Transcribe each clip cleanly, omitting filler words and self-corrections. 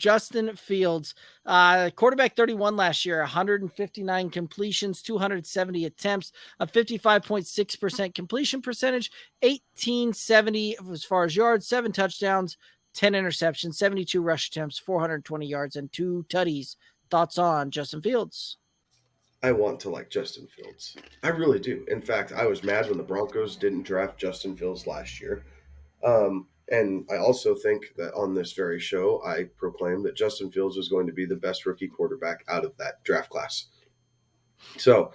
Justin Fields, quarterback 31 last year, 159 completions, 270 attempts, a 55.6% completion percentage, 1870 as far as yards, 7 touchdowns, 10 interceptions, 72 rush attempts, 420 yards, and 2 tutties. Thoughts on Justin Fields? I want to like Justin Fields. I really do. In fact, I was mad when the Broncos didn't draft Justin Fields last year. And I also think that on this very show, I proclaimed that Justin Fields was going to be the best rookie quarterback out of that draft class. So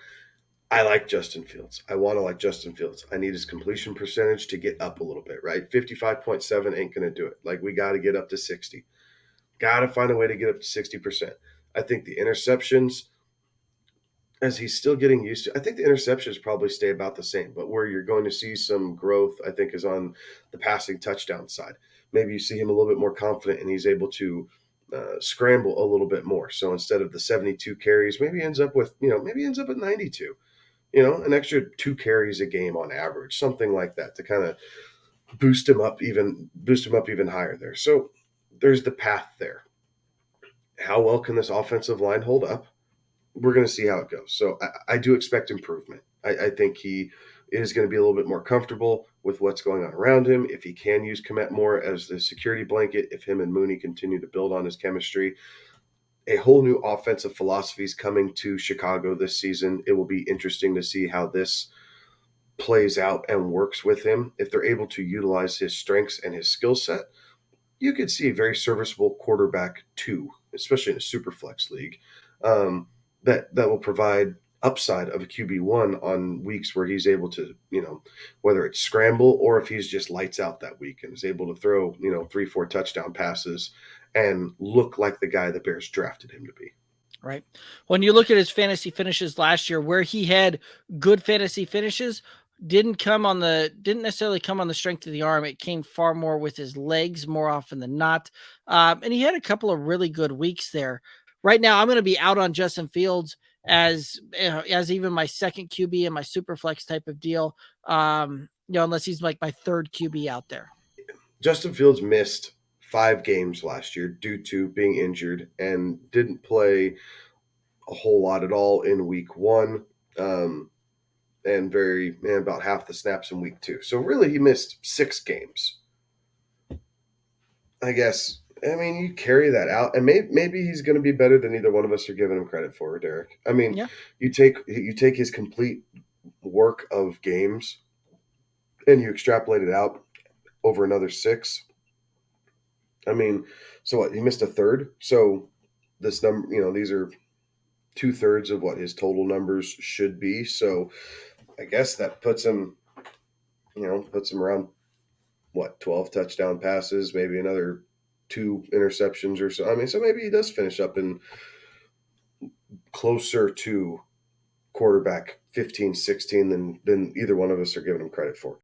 I like Justin Fields. I want to like Justin Fields. I need his completion percentage to get up a little bit, right? 55.7 ain't going to do it. Like, we got to get up to 60. Got to find a way to get up to 60%. I think the interceptions, as he's still getting used to, I think the interceptions probably stay about the same, but where you're going to see some growth, I think, is on the passing touchdown side. Maybe you see him a little bit more confident and he's able to scramble a little bit more. So instead of the 72 carries, maybe he ends up with, maybe he ends up at 92, an extra 2 carries a game on average, something like that to kind of boost him up even higher there. So there's the path there. How well can this offensive line hold up? We're going to see how it goes. So I do expect improvement. I think he is going to be a little bit more comfortable with what's going on around him. If he can use Komet more as the security blanket, if him and Mooney continue to build on his chemistry, a whole new offensive philosophy is coming to Chicago this season. It will be interesting to see how this plays out and works with him. If they're able to utilize his strengths and his skill set, you could see a very serviceable quarterback too, especially in a super flex league. That will provide upside of a QB1 on weeks where he's able to, whether it's scramble or if he's just lights out that week and is able to throw, 3, 4 touchdown passes and look like the guy the Bears drafted him to be. Right. When you look at his fantasy finishes last year, where he had good fantasy finishes, didn't necessarily come on the strength of the arm. It came far more with his legs more often than not. And he had a couple of really good weeks there. Right now, I'm going to be out on Justin Fields as even my second QB in my super flex type of deal. Unless he's like my third QB out there. Justin Fields missed 5 games last year due to being injured and didn't play a whole lot at all in week 1. And about half the snaps in week 2. So really, he missed 6 games. I guess. I mean, you carry that out, and maybe he's going to be better than either one of us are giving him credit for, Derek. I mean, Yeah. you take his complete work of games, and you extrapolate it out over another 6. I mean, so what? He missed a third. So this number, these are 2/3 of what his total numbers should be. So I guess that puts him around what, 12 touchdown passes, maybe another 2 interceptions or so. I mean, so maybe he does finish up in closer to quarterback 15, 16 than either one of us are giving him credit for.